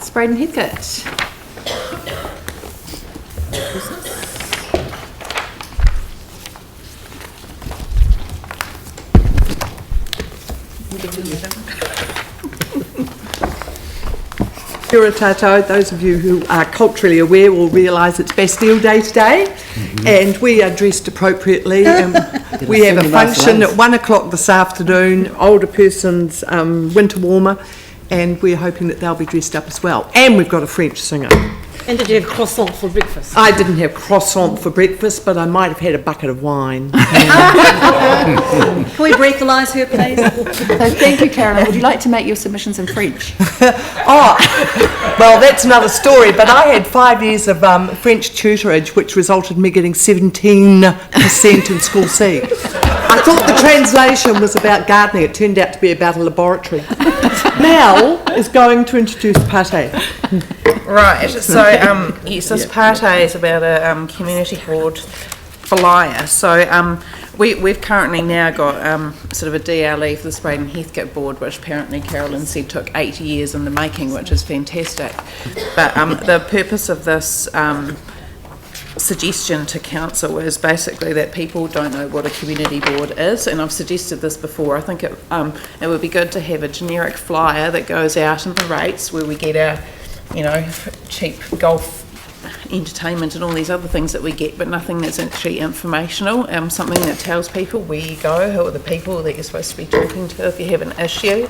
Spreydon Heathcote. Kia ora tātou. Those of you who are culturally aware will realise it's Bastille Day today, and we are dressed appropriately. We have a function at 1 o'clock this afternoon, older person's winter warmer, and we're hoping that they'll be dressed up as well. And we've got a French singer. And did you have croissant for breakfast? I didn't have croissant for breakfast, but I might have had a bucket of wine. Can we breathalyse her, please? So thank you, Carolyn. Would you like to make your submissions in French? Oh, well, that's another story, but I had 5 years of French tutorage, which resulted in me getting 17% in school C. I thought the translation was about gardening. It turned out to be about a laboratory. Mel is going to introduce Pate. Right, so yes, this party is about a community board flyer. So we've currently now got sort of a DLE for the Spreydon Heathcote board, which apparently Carolyn said took 8 years in the making, which is fantastic. But the purpose of this suggestion to council is basically that people don't know what a community board is, and I've suggested this before. I think it would be good to have a generic flyer that goes out in the rates where we get our, you know, cheap golf entertainment and all these other things that we get, but nothing that's actually informational, something that tells people where you go, who are the people that you're supposed to be talking to if you have an issue.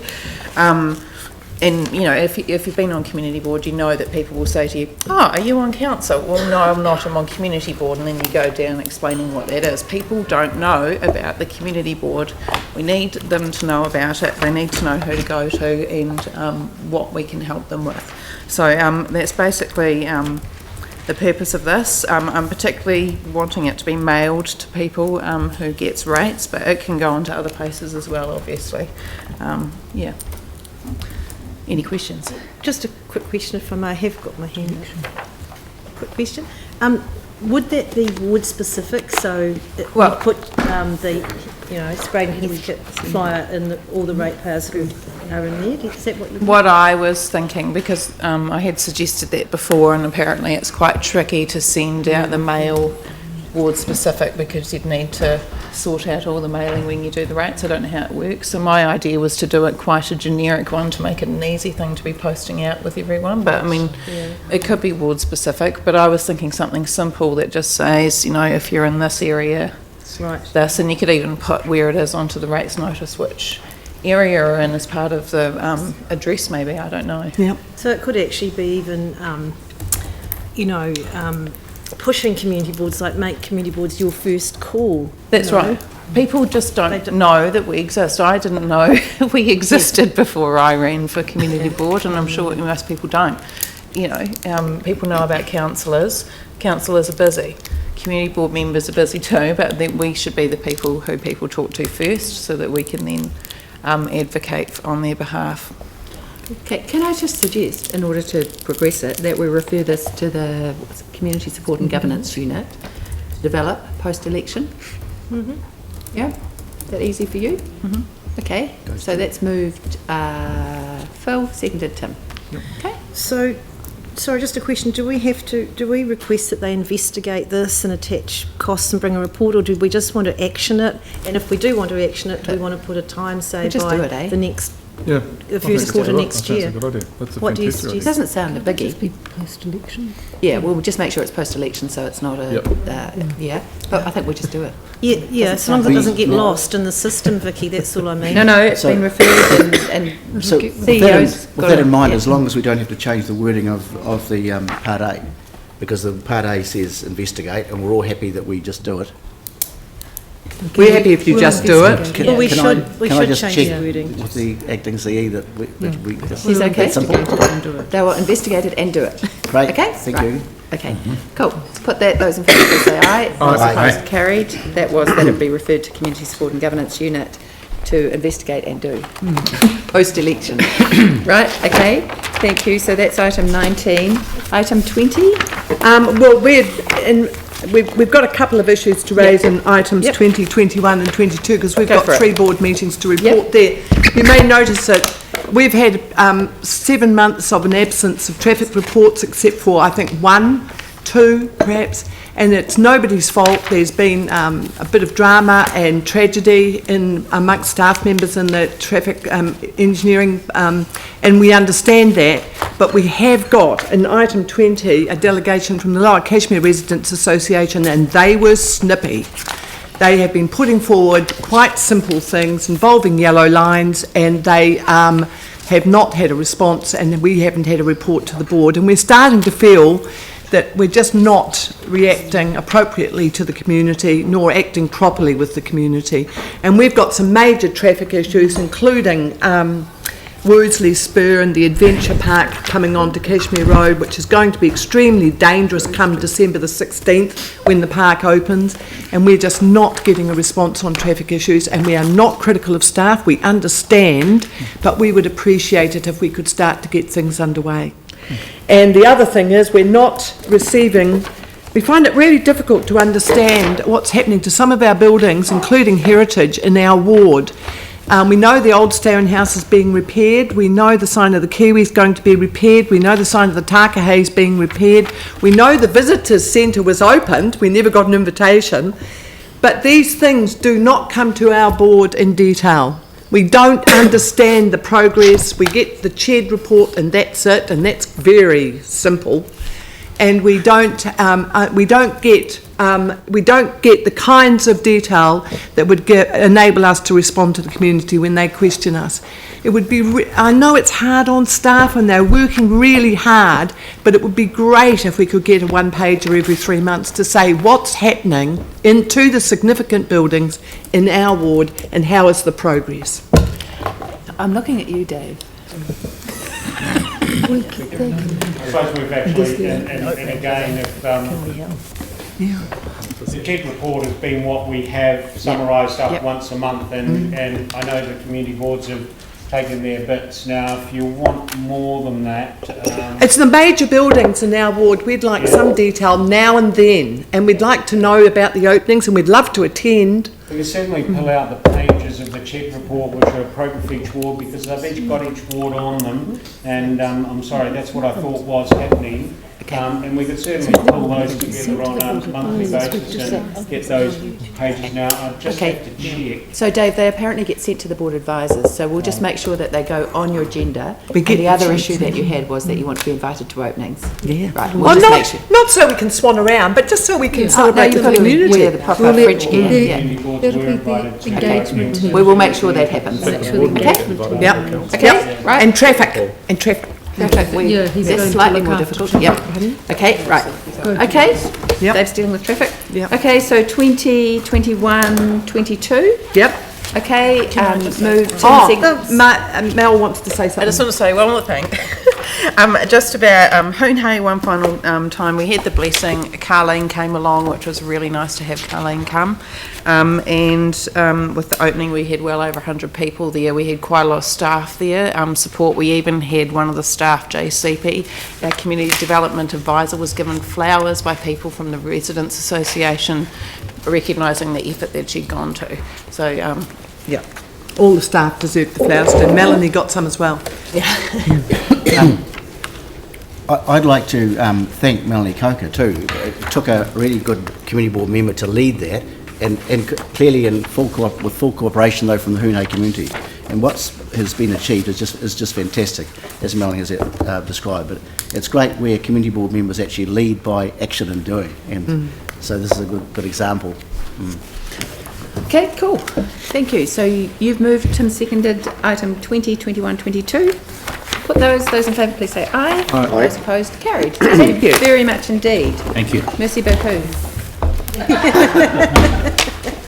And, you know, if you've been on community board, you know that people will say to you, oh, are you on council? Well, no, I'm not, I'm on community board, and then you go down explaining what that is. People don't know about the community board. We need them to know about it. They need to know who to go to and what we can help them with. So that's basically the purpose of this. I'm particularly wanting it to be mailed to people who gets rates, but it can go on to other places as well, obviously. Yeah. Any questions? Just a quick question if I may. I have got my hand up. Quick question. Would that be ward specific? So Well, we put the, you know, Spreydon Heathcote flyer in all the ratepayers who are in there. Is that what you? What I was thinking, because I had suggested that before, and apparently it's quite tricky to send out the mail ward specific because you'd need to sort out all the mailing when you do the rates. I don't know how it works. So my idea was to do it quite a generic one to make it an easy thing to be posting out with everyone. But I mean, it could be ward specific, but I was thinking something simple that just says, you know, if you're in this area, Right. this, and you could even put where it is onto the rates notice, which area you're in as part of the address maybe, I don't know. Yep. So it could actually be even, you know, pushing community boards, like make community boards your first call. That's right. People just don't know that we exist. I didn't know we existed before I ran for community board, and I'm sure most people don't. You know, people know about councillors. Councillors are busy. Community board members are busy too, but then we should be the people who people talk to first so that we can then advocate on their behalf. Okay, can I just suggest, in order to progress it, that we refer this to the Community Support and Governance Unit to develop post-election? Yeah? Is that easy for you? Okay, so that's moved. Phil, seconded Tim. Okay. So, sorry, just a question. Do we request that they investigate this and attach costs and bring a report, or do we just want to action it? And if we do want to action it, do we want to put a time, say, just by do it, the next, Yeah, the first quarter next year? That's a good idea. That's a What do you fantastic It idea. doesn't sound a biggie. Just be post-election. Yeah, we'll just make sure it's post-election so it's not a... Yep. yeah, but I think we just do it. Yeah, as long as it doesn't get lost in the system, Vicky, that's all I mean. No, it's been referred and So CEO's with that in mind, as long as we don't have to change the wording of the Part A, because the Part A says investigate, and we're all happy that we just do it. We're happy if you just do it. Well, we Can I should just change check the wording. with the acting CE that we He's okay. that's simple. They will investigate it and do it. Great, Okay? thank Right. you. Okay, cool. Let's put that, those in favour, please say aye. Aye. Opposed, carried. That was that it be referred to Community Support and Governance Unit to investigate and do post-election. Right, okay, thank you. So that's item 19. Item 20? Well, we've got a couple of issues to raise in items 20, 21 and 22, because we've Go got for it. 3 board meetings to report there. You may notice that we've had 7 months of an absence of traffic reports, except for, I think, 1, 2 perhaps, and it's nobody's fault. There's been a bit of drama and tragedy amongst staff members in the traffic engineering, and we understand that, but we have got in item 20 a delegation from the Lower Kashmir Residents Association, and they were snippy. They have been putting forward quite simple things involving yellow lines, and they have not had a response, and we haven't had a report to the board, and we're starting to feel that we're just not reacting appropriately to the community, nor acting properly with the community. And we've got some major traffic issues, including Worsley Spur and the Adventure Park coming onto Kashmir Road, which is going to be extremely dangerous come December the 16th when the park opens, and we're just not getting a response on traffic issues, and we are not critical of staff, we understand, but we would appreciate it if we could start to get things underway. And the other thing is we find it really difficult to understand what's happening to some of our buildings, including heritage, in our ward. We know the old Staring House is being repaired. We know the sign of the Kiwi is going to be repaired. We know the sign of the Takahe is being repaired. We know the visitors centre was opened. We never got an invitation. But these things do not come to our board in detail. We don't understand the progress. We get the CHED report and that's it, and that's very simple. And we don't get the kinds of detail that would enable us to respond to the community when they question us. It would be. I know it's hard on staff and they're working really hard, but it would be great if we could get a one-pager every 3 months to say what's happening into the significant buildings in our ward and how is the progress. I'm looking at you, Dave. I suppose we've actually, and again, if the CHED report has been what we have summarised up once a month, and I know the community boards have taken their bits. Now, if you want more than that... it's the major buildings in our ward. We'd like some detail now and then, and we'd like to know about the openings, and we'd love to attend. We can certainly pull out the pages of the CHED report which are appropriate for each ward, because they've each got each ward on them, and I'm sorry, that's what I thought was happening. And we could certainly pull those together on a monthly basis and get those pages now. I just have to check. So, Dave, they apparently get sent to the board advisors, so we'll just make sure that they go on your agenda. We get the other issue that you had was that you want to be invited to openings. Yeah. Right. Well, not so we can swan around, but just so we can celebrate the community. Wear the proper French gear. It'll be the engagement. We will make sure that happens. Okay? Yep. Okay, right. And traffic. That's slightly more difficult. Yep. Okay, right. Okay, Yep. Dave's dealing with traffic. Yep. Okay, so 20, 21, 22. Yep. Okay, move to Mel wants to say something. I just want to say one more thing. Just about Hoonhay, one final time. We had the blessing. Carleen came along, which was really nice to have Carleen come. And with the opening, we had well over 100 people there. We had quite a lot of staff there, support. We even had one of the staff, JCP, our Community Development Advisor, was given flowers by people from the Residents Association, recognising the effort that she'd gone to. So, yeah, all the staff deserve the flowers, and Melanie got some as well. I'd like to thank Melanie Coker too. It took a really good community board member to lead that, and clearly with full cooperation though from the Hoonhay community. And what has been achieved is just fantastic, as Melanie has described. But it's great where community board members actually lead by action and doing, and so this is a good example. Okay, cool. Thank you. So you've moved, Tim seconded item 20, 21, 22. Put those in favour, please say aye. Aye. Those opposed, carried. Thank you very much indeed. Thank you. Merci beaucoup.